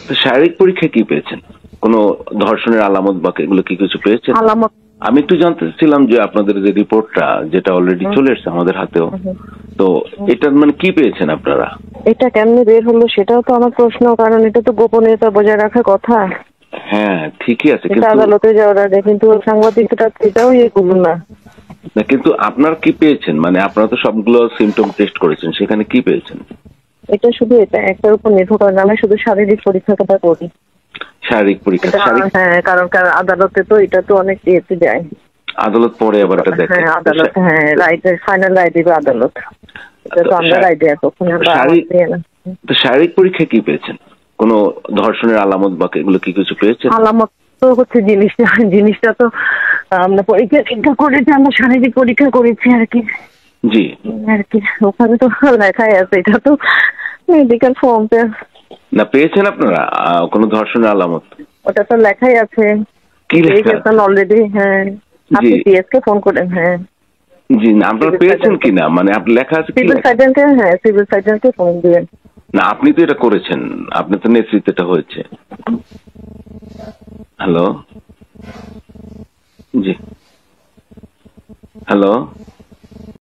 তো শারীরিক পরীক্ষা কি পেয়েছেন? কোনো ধর্ষণের আলামত বা এগুলো কি কিছু পেয়েছেন? আলামত আমি একটু জানতে চাচ্ছিলাম যে আপনাদের যে রিপোর্টটা যেটা অলরেডি চলে এসেছে আমাদের হাতেও, তো এটার মানে কি পেয়েছেন আপনারা? এটা কেমনে বের হলো সেটাও তো আমার প্রশ্ন, কারণ এটা তো গোপনীয়তা বজায় রাখার কথা। হ্যাঁ ঠিকই আছে, এটা কিন্তু আদালতে যাওয়ার আগে, কিন্তু সাংবাদিকটা এটাও করলো না। না, কিন্তু আপনার কি পেয়েছেন? মানে আপনারা তো সবগুলো সিমটম টেস্ট করেছেন, সেখানে কি পেয়েছেন? এটা শুধু এটা একটার উপর নির্ভর করে না, আমি শুধু শারীরিক পরীক্ষাটা করি। শারীরিক পরীক্ষা? হ্যাঁ, কারণ আদালতে তো এটা তো অনেক ইয়েতে যায়। আদালত পরে আবার এটা দেখে? হ্যাঁ আদালত, হ্যাঁ রাইট, ফাইনাল রায় দিবে আদালত। এটা তো আমরা রায় দেয় তখন তো শারীরিক পরীক্ষা কি পেয়েছেন? কোনো ধর্ষণের আলামত বা এগুলো কি কিছু পেয়েছেন? আলামত তো হচ্ছে জিনিসটা তো আমরা পরীক্ষা নিরীক্ষা করেছি, আমরা শারীরিক পরীক্ষা করেছি আর কি। জি আর কি ওখানে তো লেখাই আছে, এটা তো মেডিকেল ফর্ম না পেয়েছেন আপনারা কোনো ধর্ষণের আলামত? ওটা তো লেখাই আছে। কি লেখা অলরেডি? হ্যাঁ, আপনি পিএস কে ফোন করেন। হ্যাঁ জি, না আপনারা পেয়েছেন কিনা, মানে আপনি লেখা আছে কি? সিভিল সার্জনকে, হ্যাঁ সিভিল সার্জনকে ফোন দিবেন। না আপনি তো এটা করেছেন, আপনি তো নেতৃত্বটা হয়েছে। হ্যালো, জি হ্যালো।